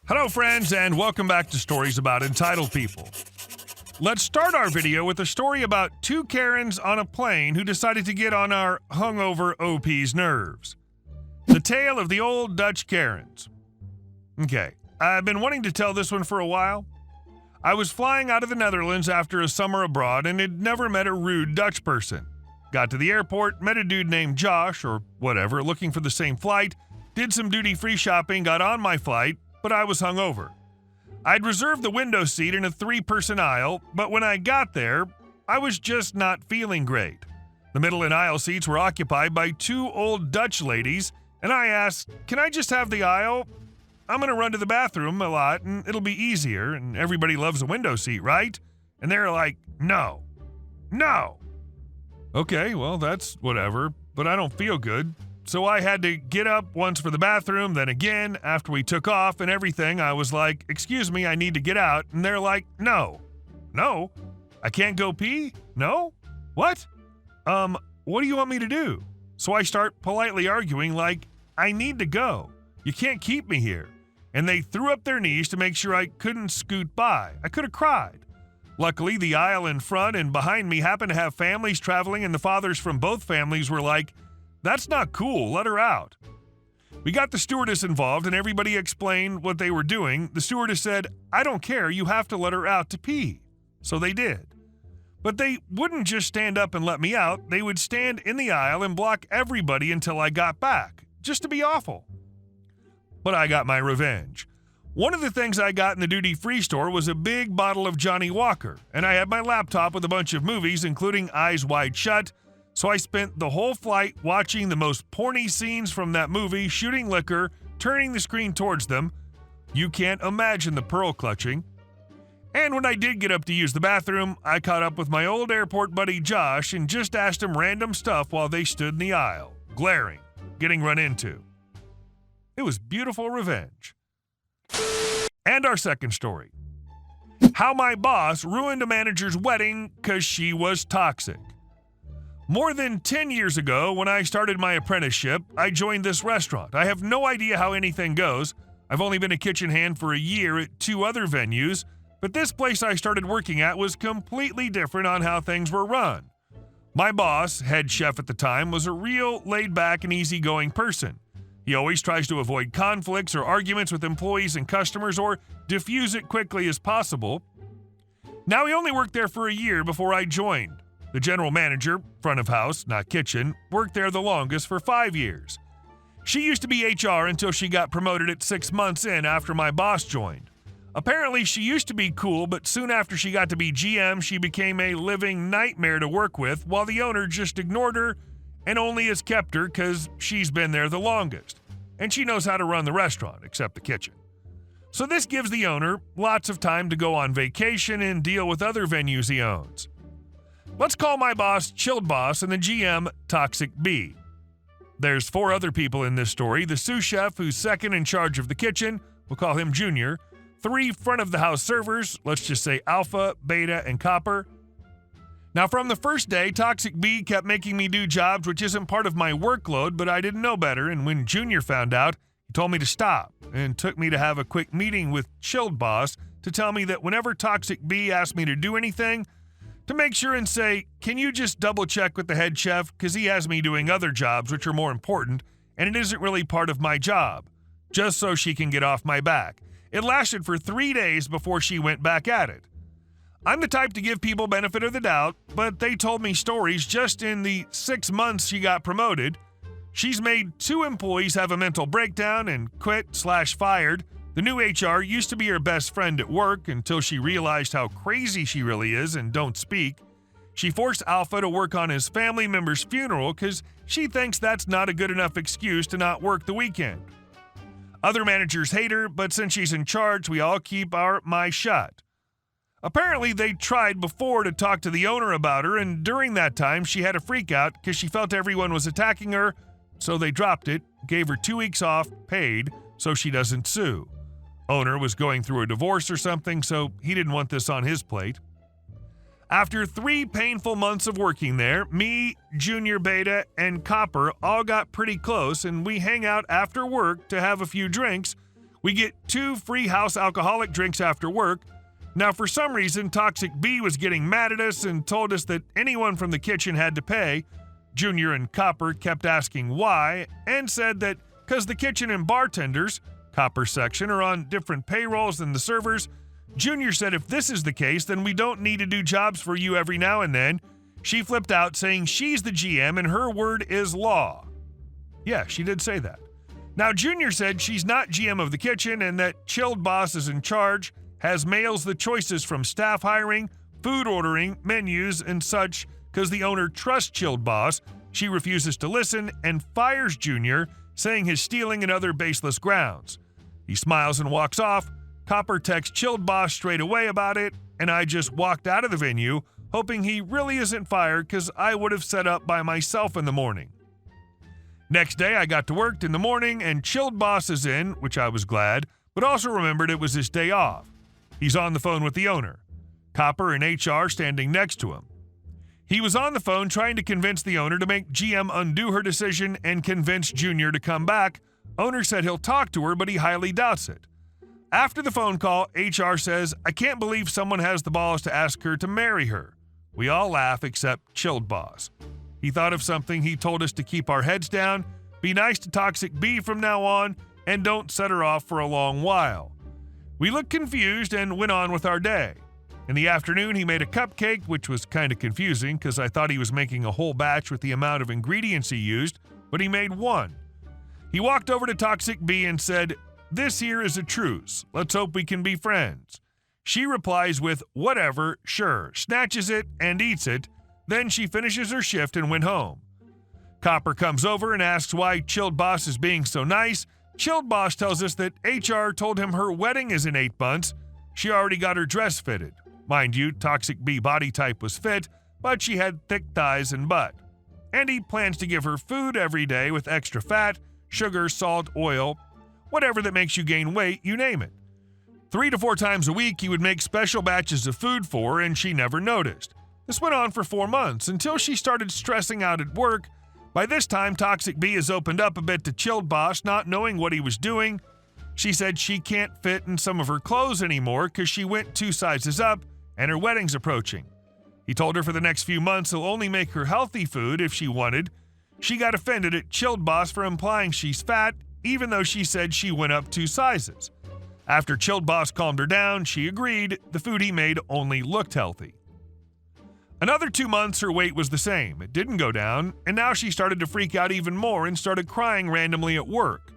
Hello friends, and welcome back to Stories About Entitled People. Let's start our video with a story about two Karens on a plane who decided to get on our hungover OP's nerves. The tale of the old Dutch Karens. Okay, I've been wanting to tell this one for a while. I was flying out of the Netherlands after a summer abroad and had never met a rude Dutch person. Got to the airport, met a dude named Josh, or whatever, looking for the same flight, did some duty-free shopping, got on my flight, but I was hungover. I'd reserved the window seat in a 3-person aisle, but when I got there, I was just not feeling great. The middle and aisle seats were occupied by two old Dutch ladies, and I asked, "Can I just have the aisle? I'm going to run to the bathroom a lot, and it'll be easier, and everybody loves a window seat, right?" And they're like, No. Okay, well, that's whatever, but I don't feel good. So I had to get up once for the bathroom, then again. After we took off and everything, I was like, "Excuse me, I need to get out." And they're like, No, I can't go pee? No? What? What do you want me to do? So I start politely arguing like, "I need to go. You can't keep me here." And they threw up their knees to make sure I couldn't scoot by. I could have cried. Luckily, the aisle in front and behind me happened to have families traveling, and the fathers from both families were like, "That's not cool, let her out." We got the stewardess involved and everybody explained what they were doing. The stewardess said, "I don't care, you have to let her out to pee." So they did. But they wouldn't just stand up and let me out, they would stand in the aisle and block everybody until I got back, just to be awful. But I got my revenge. One of the things I got in the duty-free store was a big bottle of Johnny Walker, and I had my laptop with a bunch of movies, including Eyes Wide Shut. So I spent the whole flight watching the most porny scenes from that movie, shooting liquor, turning the screen towards them. You can't imagine the pearl clutching. And when I did get up to use the bathroom, I caught up with my old airport buddy Josh and just asked him random stuff while they stood in the aisle, glaring, getting run into. It was beautiful revenge. And our second story. How my boss ruined a manager's wedding because she was toxic. More than 10 years ago, when I started my apprenticeship, I joined this restaurant. I have no idea how anything goes. I've only been a kitchen hand for a year at 2 other venues, but this place I started working at was completely different on how things were run. My boss, head chef at the time, was a real laid-back and easygoing person. He always tries to avoid conflicts or arguments with employees and customers or diffuse it quickly as possible. Now, he only worked there for a year before I joined. The general manager, front of house, not kitchen, worked there the longest for 5 years. She used to be HR until she got promoted at 6 months in after my boss joined. Apparently, she used to be cool, but soon after she got to be GM, she became a living nightmare to work with, while the owner just ignored her and only has kept her because she's been there the longest. And she knows how to run the restaurant, except the kitchen. So this gives the owner lots of time to go on vacation and deal with other venues he owns. Let's call my boss Chilled Boss and the GM Toxic B. There's 4 other people in this story. The sous chef, who's second in charge of the kitchen, we'll call him Junior. 3 front-of-the-house servers, let's just say Alpha, Beta, and Copper. Now, from the first day, Toxic B kept making me do jobs which isn't part of my workload, but I didn't know better, and when Junior found out, he told me to stop and took me to have a quick meeting with Chilled Boss to tell me that whenever Toxic B asked me to do anything, to make sure and say, "Can you just double-check with the head chef, because he has me doing other jobs which are more important, and it isn't really part of my job," just so she can get off my back. It lasted for 3 days before she went back at it. I'm the type to give people benefit of the doubt, but they told me stories just in the 6 months she got promoted. She's made 2 employees have a mental breakdown and quit/fired. The new HR used to be her best friend at work until she realized how crazy she really is and don't speak. She forced Alpha to work on his family member's funeral because she thinks that's not a good enough excuse to not work the weekend. Other managers hate her, but since she's in charge, we all keep our mouths shut. Apparently, they tried before to talk to the owner about her, and during that time, she had a freak out because she felt everyone was attacking her, so they dropped it, gave her 2 weeks off, paid, so she doesn't sue. Owner was going through a divorce or something, so he didn't want this on his plate. After 3 painful months of working there, me, Junior, Beta, and Copper all got pretty close, and we hang out after work to have a few drinks, We get 2 free house alcoholic drinks after work. Now, for some reason, Toxic B was getting mad at us and told us that anyone from the kitchen had to pay. Junior and Copper kept asking why and said that because the kitchen and bartenders, Copper's section, are on different payrolls than the servers. Junior said if this is the case, then we don't need to do jobs for you every now and then. She flipped out, saying she's the GM and her word is law. Yeah, she did say that. Now, Junior said she's not GM of the kitchen and that Chilled Boss is in charge, has mails the choices from staff hiring, food ordering, menus, and such because the owner trusts Chilled Boss. She refuses to listen and fires Junior, saying he's stealing and other baseless grounds. He smiles and walks off. Copper texts Chilled Boss straight away about it, and I just walked out of the venue, hoping he really isn't fired because I would have set up by myself in the morning. Next day, I got to work in the morning, and Chilled Boss is in, which I was glad, but also remembered it was his day off. He's on the phone with the owner. Copper and HR standing next to him. He was on the phone trying to convince the owner to make GM undo her decision and convince Junior to come back. Owner said he'll talk to her, but he highly doubts it. After the phone call, HR says, I can't believe someone has the balls to ask her to marry her. We all laugh except Chilled Boss. He thought of something. He told us to keep our heads down, be nice to Toxic B from now on, and don't set her off for a long while. We looked confused and went on with our day. In the afternoon, he made a cupcake, which was kind of confusing because I thought he was making a whole batch with the amount of ingredients he used, but he made one. He walked over to Toxic B and said, this here is a truce. Let's hope we can be friends. She replies with, whatever, sure, snatches it and eats it. Then she finishes her shift and went home. Copper comes over and asks why Chilled Boss is being so nice. Chilled Boss tells us that HR told him her wedding is in 8 months. She already got her dress fitted. Mind you, Toxic B body type was fit, but she had thick thighs and butt. And he plans to give her food every day with extra fat, sugar, salt, oil, whatever that makes you gain weight, you name it. 3 to 4 times a week, he would make special batches of food for her, and she never noticed. This went on for 4 months until she started stressing out at work. By this time, Toxic B has opened up a bit to Chilled Boss, not knowing what he was doing. She said she can't fit in some of her clothes anymore because she went 2 sizes up and her wedding's approaching. He told her for the next few months he'll only make her healthy food if she wanted. She got offended at Chilled Boss for implying she's fat, even though she said she went up 2 sizes. After Chilled Boss calmed her down, she agreed the food he made only looked healthy. Another 2 months, her weight was the same. It didn't go down, and now she started to freak out even more and started crying randomly at work.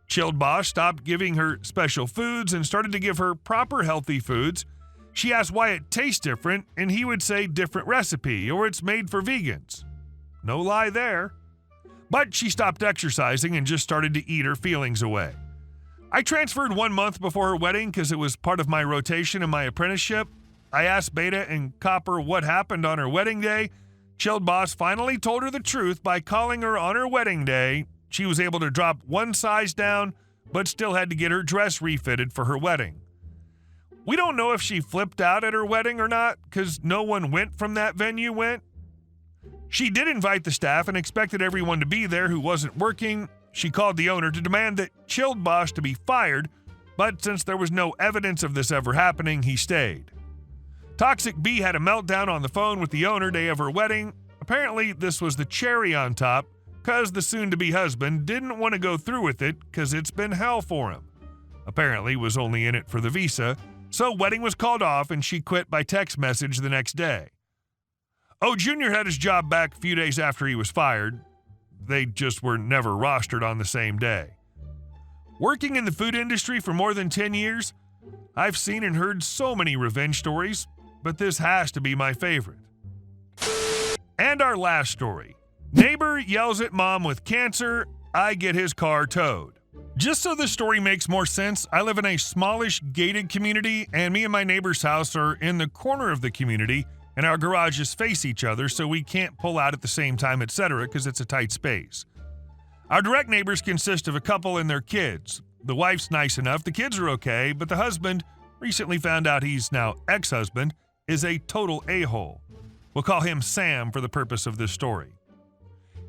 Chilled Boss stopped giving her special foods and started to give her proper healthy foods. She asked why it tastes different, and he would say different recipe or it's made for vegans. No lie there. But she stopped exercising and just started to eat her feelings away. I transferred 1 month before her wedding because it was part of my rotation in my apprenticeship. I asked Beta and Copper what happened on her wedding day. Chilled Boss finally told her the truth by calling her on her wedding day. She was able to drop 1 size down, but still had to get her dress refitted for her wedding. We don't know if she flipped out at her wedding or not because no one went from that venue went. She did invite the staff and expected everyone to be there who wasn't working. She called the owner to demand that Chilled Boss to be fired, but since there was no evidence of this ever happening, he stayed. Toxic B had a meltdown on the phone with the owner day of her wedding. Apparently, this was the cherry on top because the soon-to-be husband didn't want to go through with it because it's been hell for him. Apparently, was only in it for the visa, so wedding was called off and she quit by text message the next day. Oh, Junior had his job back a few days after he was fired. They just were never rostered on the same day. Working in the food industry for more than 10 years, I've seen and heard so many revenge stories, but this has to be my favorite. And our last story. Neighbor yells at mom with cancer, I get his car towed. Just so this story makes more sense, I live in a smallish gated community, and me and my neighbor's house are in the corner of the community, and our garages face each other so we can't pull out at the same time, etc., because it's a tight space. Our direct neighbors consist of a couple and their kids. The wife's nice enough, the kids are okay, but the husband, recently found out he's now ex-husband, is a total a-hole. We'll call him Sam for the purpose of this story.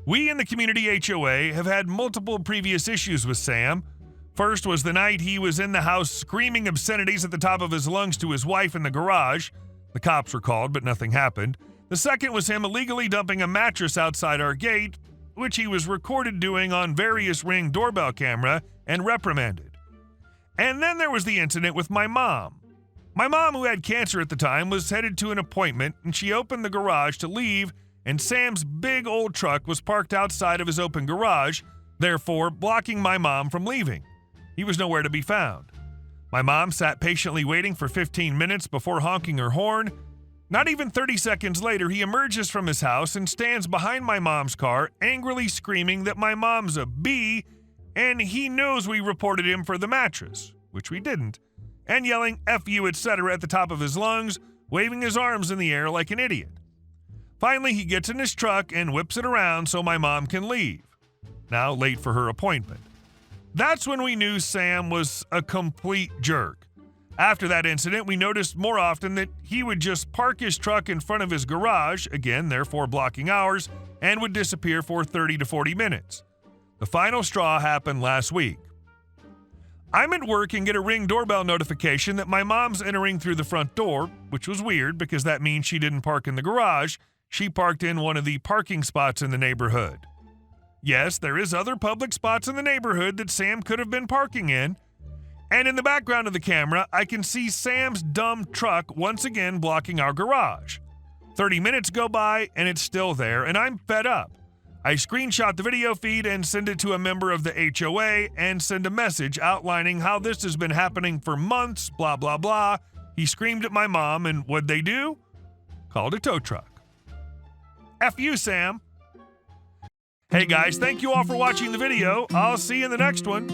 We in the community HOA have had multiple previous issues with Sam. First was the night he was in the house screaming obscenities at the top of his lungs to his wife in the garage. The cops were called, but nothing happened. The second was him illegally dumping a mattress outside our gate, which he was recorded doing on various Ring doorbell camera and reprimanded. And then there was the incident with my mom. My mom, who had cancer at the time, was headed to an appointment, and she opened the garage to leave, and Sam's big old truck was parked outside of his open garage, therefore blocking my mom from leaving. He was nowhere to be found. My mom sat patiently waiting for 15 minutes before honking her horn. Not even 30 seconds later, he emerges from his house and stands behind my mom's car, angrily screaming that my mom's a bee, and he knows we reported him for the mattress, which we didn't, and yelling F you, etc. at the top of his lungs, waving his arms in the air like an idiot. Finally, he gets in his truck and whips it around so my mom can leave, now late for her appointment. That's when we knew Sam was a complete jerk. After that incident, we noticed more often that he would just park his truck in front of his garage, again, therefore blocking ours, and would disappear for 30 to 40 minutes. The final straw happened last week. I'm at work and get a Ring doorbell notification that my mom's entering through the front door, which was weird because that means she didn't park in the garage. She parked in one of the parking spots in the neighborhood. Yes, there is other public spots in the neighborhood that Sam could have been parking in. And in the background of the camera, I can see Sam's dumb truck once again blocking our garage. 30 minutes go by and it's still there, and I'm fed up. I screenshot the video feed and send it to a member of the HOA and send a message outlining how this has been happening for months, blah, blah, blah. He screamed at my mom, and what'd they do? Called a tow truck. F you, Sam. Hey guys, thank you all for watching the video. I'll see you in the next one.